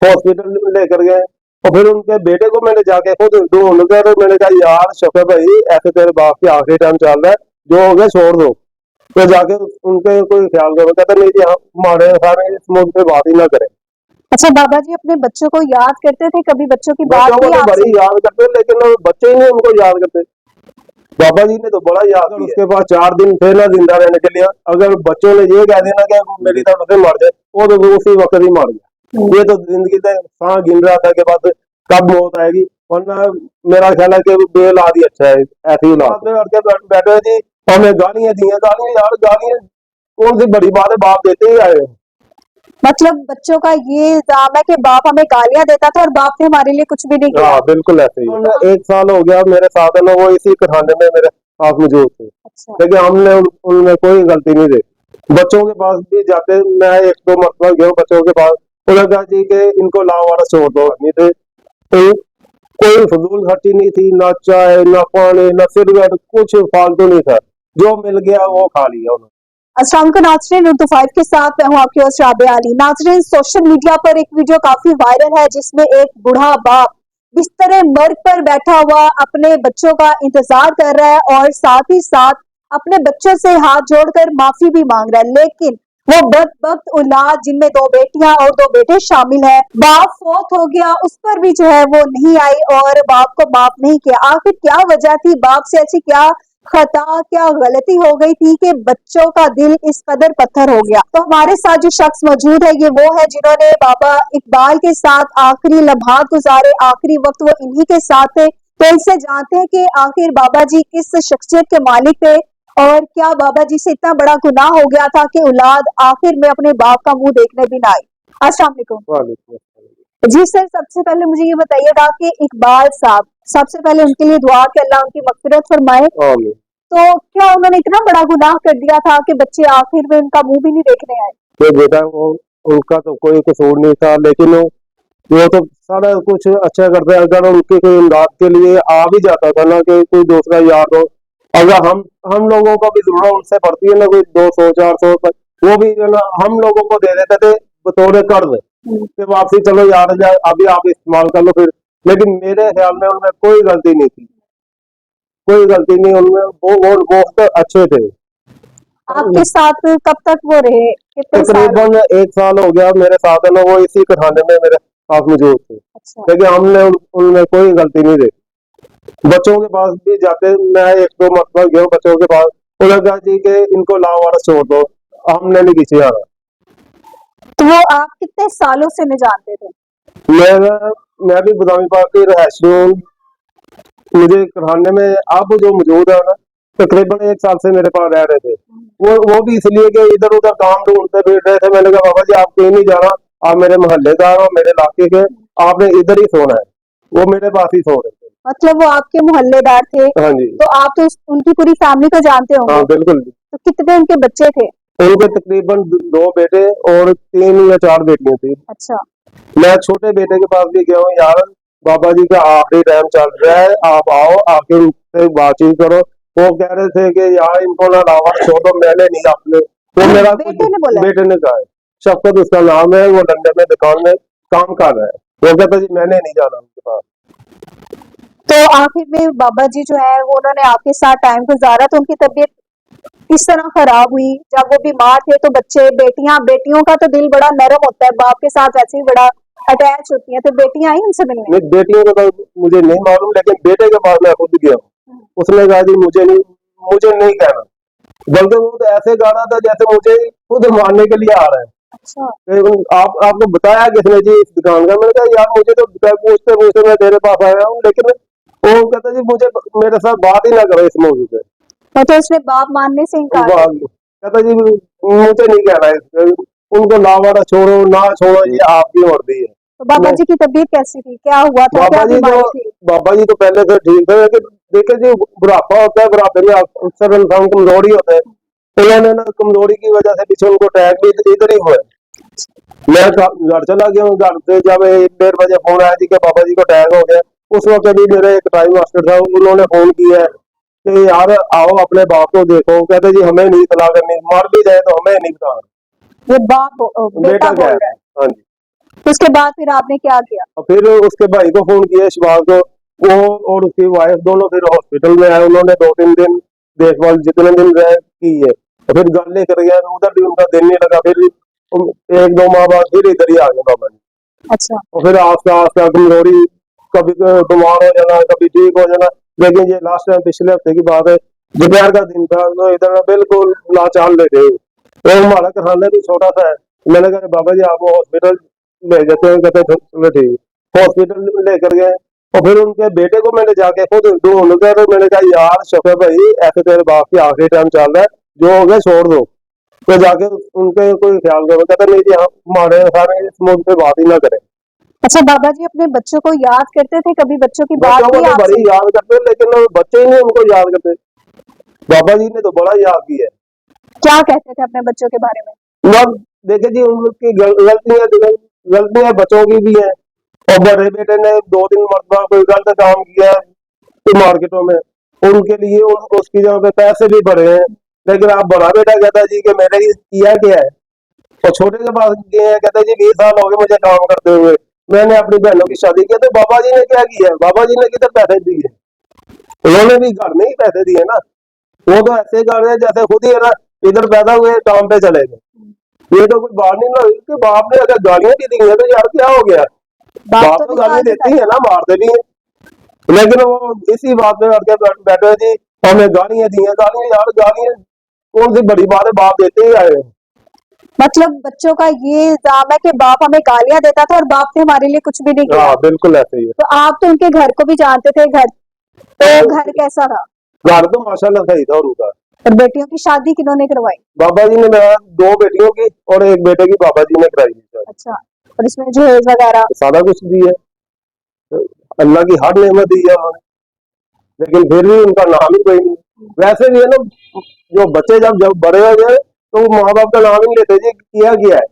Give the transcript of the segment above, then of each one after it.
Hospital लेकर गए और फिर उनके बेटे को मैंने जाके खुद ढूंढ कर तो मैंने कहा यार शफे भाई ऐसे तेरे बाप की आखिरी टाइम चल रहा है, जो हो गया छोड़ दो। तो जाके उनके कोई ख्याल करो, कहता नहीं जी हमारे सारे इस मुद्दे पे बात ही ना करें। अच्छा, बाबा जी अपने बच्चों को याद करते थे? कभी बच्चों की बात बच्चों को हुई तो आपसे? बड़ी याद करते लेकिन वो बच्चे ही नहीं उनको याद करते। बाबा जी ने तो बड़ा याद किया। उसके बाद 4 दिन थे ना जिंदा रहने के लिए, अगर बच्चों ने ये कह देना कि वो मेरी तरफ से मर जाए, वो तो उसी वक्त ही मर गया। ये तो जिंदगी से सांस गिन रहा था कि बस कब मौत आएगी। वरना मेरा ख्याल है कि बेऔलाद ही अच्छा है, ऐसी औलाद में अड़के बैठे जी हमें गालियां दी हैं। गालियां यार गालियां कौन सी बड़ी बात है, बाप देते ही आए हैं। मतलब बच्चों का ये इल्जाम है कि बाप हमें गालियां देता था और बाप ने हमारे लिए कुछ भी नहीं किया। हाँ बिल्कुल ऐसे ही है। 1 साल हो गया मेरे साथ है ना, वो इसी खाने में मेरे साथ मौजूद थे, अच्छा। लेकिन हमने उनमें कोई गलती नहीं देखी। बच्चों के पास भी जाते, मैं 1-2 मरतबा गया बच्चों के पास, उन्होंने कहा जी कि इनको लावारा छोड़ दो। नहीं थे तो कोई फजूल खर्ची नहीं थी, ना चाय ना पानी ना सिगरेट, कुछ फालतू नहीं था, जो मिल गया वो खा लिया उन्होंने। अस्सलाम वालेकुम नाज़रीन, उर्दू 5 के साथ मैं हूं आपकी होस्ट राबिया अली। नाज़रीन, सोशल मीडिया पर एक वीडियो काफी वायरल है जिसमें एक बूढ़ा बाप बिस्तर मर्ग पर बैठा हुआ अपने बच्चों का इंतजार कर रहा है और साथ ही साथ अपने बच्चों से हाथ जोड़कर माफी भी मांग रहा है। लेकिन वो बदबख्त औलाद जिनमें 2 बेटियां और 2 बेटे शामिल हैं, बाप फौत हो गया, उस पर भी जो है वो नहीं आई और बाप को माफ नहीं किया। आखिर क्या वजह थी? बाप से ऐसी क्या खता, क्या गलती हो गई थी कि बच्चों का दिल इस कदर पत्थर हो गया? तो हमारे साथ जो शख्स मौजूद है ये वो है जिन्होंने बाबा इकबाल के साथ आखिरी लम्हात गुजारे, आखिरी वक्त वो इन्हीं के साथ थे। तो इनसे जानते हैं कि आखिर बाबा जी किस शख्सियत के मालिक थे और क्या बाबा जी से इतना बड़ा गुनाह हो गया था कि औलाद आखिर में अपने बाप का मुंह देखने भी ना आई। अस्सलाम वालेकुम। वालेकुम अस्सलाम। जी सर, सबसे पहले मुझे ये बताइएगा कि इकबाल साहब, सबसे पहले उनके लिए दुआ कि अल्लाह उनकी मग़फ़िरत फरमाए। आमीन। तो क्या उन्होंने इतना बड़ा गुनाह कर दिया था कि बच्चे आखिर में उनका मुंह भी नहीं देखने आए? तो बेटा वो उनका तो कोई कसूर नहीं था, लेकिन वो तो सारा कुछ अच्छा करते हैं। अगर उनकी कोई इमदाद के लिए आ भी जाता था ना कि कोई दूसरा यार हो, अगर हम लोगों को भी जरूरत उनसे पड़ती है ना, कोई 200-400, वो भी जो ना हम लोगों को दे देते थे बतौर कर्ज कि वापसी चलो यार अभी आप इस्तेमाल कर लो फिर। लेकिन मेरे ख्याल में उनमें कोई गलती नहीं थी, कोई गलती नहीं उनमें। वो बहुत अच्छे थे। आपके साथ कब तक वो रहे? कितने साल? तकरीबन 1 साल हो गया मेरे साथ है ना, वो इसी खाने में मेरे साथ मौजूद थे, अच्छा। लेकिन हमने उनमें कोई गलती नहीं देखी। बच्चों के पास भी जाते, मैं 1-2 मरतबा गया बच्चों के पास, उन्होंने कहा जी कि इनको लावारा छोड़ दो, हमने नहीं किसी आना। तो वो आप कितने सालों से नहीं जानते थे? मैं भी बदामी पार्क की रहायशी हूँ। मुझे खाने में अब जो मौजूद है ना, तकरीबन 1 साल से मेरे पास रह रहे थे। वो भी इसलिए कि इधर उधर काम ढूंढते फिर रहे थे। मैंने कहा बाबा जी आप कहीं नहीं जाना, आप मेरे मोहल्लेदार हो, मेरे इलाके के, आपने इधर ही सोना है। वो मेरे पास ही सो रहे थे। मतलब वो आपके मोहल्लेदार थे? हाँ जी। तो आप तो उनकी पूरी फैमिली को जानते होंगे? हाँ बिल्कुल। तो कितने उनके बच्चे थे? उनके तकरीबन 2 बेटे और 3 या 4 बेटियां थी। अच्छा। मैं छोटे बेटे के पास भी गया हूँ, यार बाबा जी का आखिरी टाइम चल रहा है, आप आओ आके उनसे बातचीत करो। वो कह रहे थे कि यार इनको ना लावा छोड़ो, मैंने नहीं आपने। वो मेरा बेटे ने बोला? बेटे ने कहा है, शफकत उसका नाम है, वो लंदन में दुकान में काम कर रहा है। वो कहता जी मैंने नहीं जाना उनके पास। तो आखिर में बाबा जी जो है वो उन्होंने आपके साथ टाइम गुजारा, तो उनकी तबीयत किस तरह खराब हुई? जब वो बीमार थे तो बच्चे बेटियों का तो दिल बड़ा नरम होता है, बाप के साथ वैसे ही बड़ा अटैच होती हैं, तो बेटियां आई उनसे मिलने? नहीं बेटियों का तो मुझे नहीं मालूम, लेकिन बेटे के पास मैं खुद गया हूँ। उसने कहा जी मुझे नहीं कहना, बल्कि वो तो ऐसे गा रहा था जैसे मुझे खुद मारने के लिए आ रहा है। अच्छा। आपको बताया किसने जी इस दुकान का? मैंने कहा यार मुझे तो पूछते पूछते मैं तेरे पास आया हूँ, लेकिन वो कहता जी मुझे मेरे साथ बात ही ना करो इस मौजूद से। तो उसने बाप मानने से इनकार कर दिया? कहता जी मुझे नहीं कहना है, उनको लावारा छोड़ो ना छोड़ो ये आपकी मर्जी है। तो बाबा जी की तबीयत कैसी थी? क्या हुआ था? क्या बीमारी थी? बाबा जी तो पहले से ठीक थे, लेकिन देखिए जी बुढ़ापा होता है, बुढ़ापे में अक्सर इंसान कमजोरी होता है। उन्होंने ना कमजोरी की वजह से पीछे उनको अटैक भी इधर ही हुआ। मैं घर चला गया हूँ, घर से जब 1-1:30 बजे फोन आया जी कि बाबा जी को अटैक हो गया। उस वक्त भी मेरे एक टाइम मास्टर था, उन्होंने फोन किया है कि यार आओ अपने बाप को देखो। कहते जी हमें नहीं इतला करनी, मर भी जाए तो हमें नहीं बताना। ये बाप बेटा बेटा बोल क्या रहा है? है? हाँ जी। उसके बाद फिर आपने क्या किया? और फिर उसके भाई को फोन किया, शिवाज को। वो और उसकी वाइफ दोनों फिर हॉस्पिटल में आए। उन्होंने 2-3 दिन देखभाल जितने दिन रहे की है, और फिर घर लेकर गए। उधर भी उनका दिन नहीं लगा। फिर 1-2 माह बाद फिर इधर ही आ गए बाबा जी। अच्छा। और फिर आस्ता आस्ता कमजोरी, कभी बीमार हो जाना, कभी ठीक हो जाना। लेकिन ये लास्ट टाइम पिछले हफ्ते की बात है, दोपहर का दिन था, तो इधर बिल्कुल लाचार लेटे हुए। तो हमारा खाना भी छोटा सा है। मैंने कहा बाबा जी आपको हॉस्पिटल ले जाते हैं। कहते हैं चलो ठीक। हॉस्पिटल लेकर गए, और फिर उनके बेटे को मैंने जाके खुद ढूंढ कर, तो मैंने कहा यार शफे भाई ऐसे तेरे बाप की आखिरी टाइम चल रहा है, जो हो गया छोड़ दो। तो जाके उनके कोई ख्याल करो। कहते नहीं जी हमारे सारे इस मुद्दे पे बात ही ना करें। अच्छा, बाबा जी अपने बच्चों को याद करते थे? कभी बच्चों की बात बच्चों को हुई तो आपसे? बड़ी याद करते, लेकिन वो बच्चे ही नहीं उनको याद करते। बाबा जी ने तो बड़ा याद किया क्या कहते थे अपने बच्चों के बारे में? है। अब देखे जी उनकी गलतियां बच्चों की भी है। और बड़े बेटे ने 2-3 मरतबा कोई गलत काम किया है मार्केटों में, उनके लिए उसकी जगह पे पैसे भी भरे हैं। लेकिन आप बड़ा बेटा कहता है जी कि मैंने ये किया क्या है। और छोटे के पास गए हैं, कहते हैं जी 20 साल हो गए मुझे काम करते हुए, मैंने अपनी बहनों की शादी की। तो बाबा जी ने क्या किया है? बाबा जी ने किधर पैसे दिए? उन्होंने भी घर में ही पैसे दिए ना। वो तो ऐसे कर रहे हैं जैसे खुद ही है ना, इधर पैदा हुए काम पे चले गए। ये तो कोई बात नहीं ना हुई कि बाप ने अगर गालियां भी दी हैं तो यार क्या हो गया। बात बाप तो तो नहीं गाली मारते देती थे। है ना, मारते भी है। लेकिन वो इसी बात पे अड़के बैठे हैं जी, हमें गालियां दी हैं। गालियां यार गालियां कौन सी बड़ी बात है, बाप देते ही आए हैं। मतलब बच्चों का ये इल्जाम है कि बाप हमें गालियां देता था और बाप ने हमारे लिए कुछ भी नहीं किया। हाँ बिल्कुल ऐसे ही है। तो आप तो उनके घर को भी जानते थे, घर तो घर कैसा था? घर तो माशाल्लाह सही था उनका। और बेटियों की शादी किन्होंने करवाई? बाबा जी ने मेरा 2 बेटियों की और 1 बेटे की बाबा जी ने कराई थी। अच्छा, और इसमें जहेज वगैरह? सारा कुछ दी है, तो अल्लाह की हर नेमत दी है उन्होंने। लेकिन फिर भी उनका नाम ही कोई नहीं। वैसे भी है ना, जो बच्चे जब बड़े हो गए तो वो माँ बाप का नाम ही नहीं लेते जी किया गया है।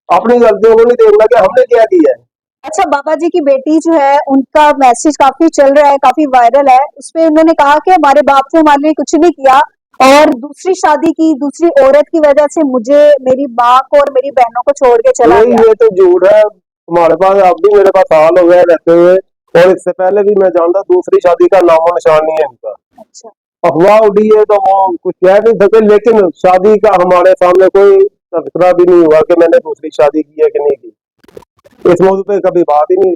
अपनी गलतियों को नहीं देखना कि हमने क्या किया है। अच्छा, बाबा जी की बेटी जो है उनका मैसेज काफी चल रहा है, काफी वायरल है। उसमें उन्होंने कहा कि हमारे बाप ने हमारे लिए कुछ नहीं किया, और दूसरी शादी की दूसरी औरत की वजह से मुझे, मेरी माँ को और मेरी बहनों को छोड़ के चला नहीं गया। ये तो झूठ है। हमारे पास अब भी, मेरे पास साल हो गए रहते हुए, और इससे पहले भी मैं जानता दूसरी शादी का नामो निशान नहीं है इनका। अच्छा। अफवाह उड़ी है तो वो कुछ कह नहीं सकते, लेकिन शादी का हमारे सामने कोई तस्करा भी नहीं हुआ कि मैंने दूसरी शादी की है कि नहीं की। इस मौजूद पे कभी बात ही नहीं।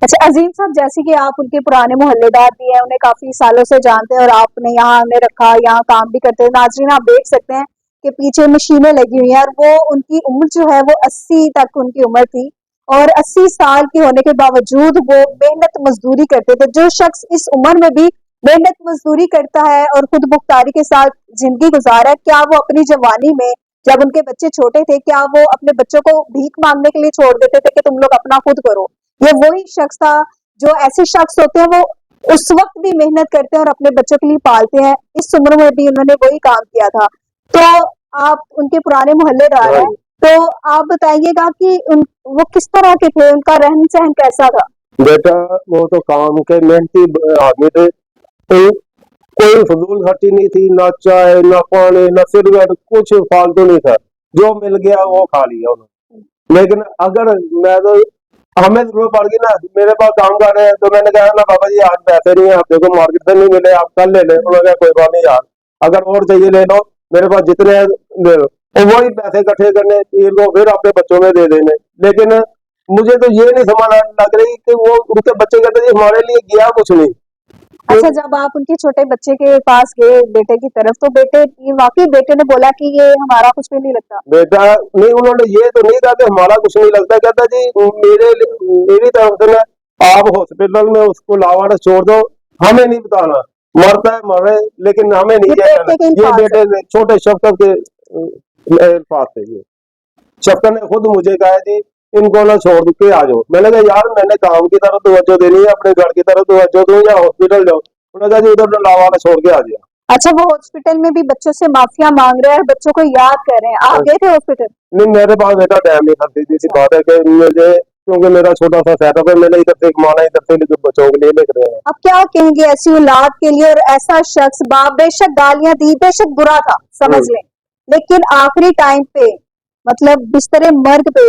अच्छा अजीम साहब, जैसे कि आप उनके पुराने मोहल्लेदार भी हैं, उन्हें काफी सालों से जानते हैं और आपने यहाँ उन्हें रखा, यहाँ काम भी करते हैं। नाजरीन आप देख सकते हैं कि पीछे मशीनें लगी हुई हैं, और वो उनकी उम्र जो है वो 80 तक उनकी उम्र थी, और 80 साल के होने के बावजूद वो मेहनत मजदूरी करते थे। जो शख्स इस उम्र में भी मेहनत मजदूरी करता है और खुद मुख्तारी के साथ जिंदगी गुजारा है, क्या वो अपनी जवानी में, जब उनके बच्चे छोटे थे, क्या वो अपने बच्चों को भीख मांगने के लिए छोड़ देते थे कि तुम लोग अपना खुद करो? ये वही शख्स था। जो ऐसे शख्स होते हैं वो उस वक्त भी मेहनत करते हैं और अपने बच्चों के लिए पालते हैं। इस उम्र में भी उन्होंने वही काम किया था। तो आप उनके पुराने मोहल्लेदार हैं, तो आप बताइएगा कि वो किस तरह के थे, उनका रहन सहन कैसा था? बेटा वो तो काम के मेहनती आदमी थे। तो कोई फजूल खर्ची नहीं थी, ना चाय ना पानी ना सिगरेट, कुछ फालतू नहीं था। जो मिल गया वो खा लिया उन्होंने। लेकिन अगर मैं तो, हमें जरूरत पड़ गई ना, मेरे पास काम कर रहे हैं, तो मैंने कहा ना बाबा जी आज पैसे नहीं है, आप देखो मार्केट से नहीं मिले, आप कल ले लें। उन्होंने कहा कोई बात नहीं यार, अगर और चाहिए ले लो, मेरे पास जितने हैं ले लो। और वही पैसे इकट्ठे करने, फिर वो फिर अपने बच्चों में दे देने। लेकिन मुझे तो ये नहीं समझ लग रही कि वो उनके बच्चे कहते जी हमारे लिए किया कुछ नहीं। अच्छा, जब आप उनके छोटे बच्चे के पास गए बेटे की तरफ, तो बेटे, ये वाकई बेटे ने बोला कि ये हमारा कुछ भी नहीं लगता? बेटा नहीं, उन्होंने ये तो नहीं कहा कि हमारा कुछ नहीं लगता। कहता जी मेरी तरफ से ना, आप हॉस्पिटल में उसको लावारिस छोड़ दो, हमें नहीं बताना, मरता है मरे, लेकिन हमें नहीं ये कहना। बेटे के ये अल्फाज है। बेटे छोटे शफकत के पास है। ये शफकत ने खुद मुझे कहा जी इनको ना छोड़ के आ जाओ। मैंने कहा यार मैंने काम की तरफ तवज्जो देनी है, अपने घर की तरफ तवज्जो दूं या हॉस्पिटल जाओ? उन्होंने कहा जी उधर लावारिस छोड़ के आ जाओ। अच्छा, वो हॉस्पिटल में भी बच्चों से माफिया मांग रहे हैं और बच्चों को याद कर रहे हैं। आप गए थे हॉस्पिटल? नहीं मेरे पास बेटा टाइम नहीं था। सीधी सी बात है कि मुझे, क्योंकि मेरा छोटा सा सेटअप है, मैंने इधर से कमाना, इधर से बच्चों के लिए लेकर रहे हैं। अब क्या कहेंगे ऐसी औलाद के लिए? और ऐसा शख्स, बाप बेशक गालियां दी, बेशक बुरा था, समझ लें, लेकिन आखिरी टाइम पे मतलब बिस्तरे मर्ग पे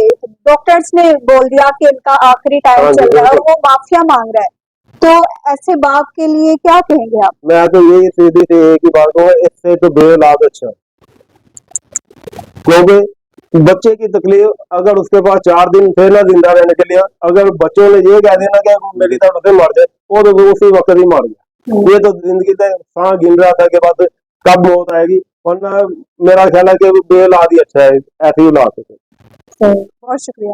डॉक्टर्स ने बोल दिया कि इनका आखिरी टाइम हाँ जी, चल रहा है और बिल्कुल। वो माफिया मांग रहा है, तो ऐसे बाप के लिए क्या कहेंगे आप? मैं तो यही सीधी सी एक ही बात कहूँगा, इससे तो बेऔलाद अच्छा है। क्योंकि बच्चे की तकलीफ अगर उसके पास 4 दिन थे ना जिंदा रहने के लिए, अगर बच्चों ने ये कह देना कि मेरी तरफ से मर जाए, वो तो उसी वक्त ही मर गया। ये तो जिंदगी से सांस गिन रहा था कि बाद कब मौत आएगी, वरना मेरा ख्याल है कि बेऔलाद ही अच्छा है, ऐसी औलाद से। बहुत शुक्रिया।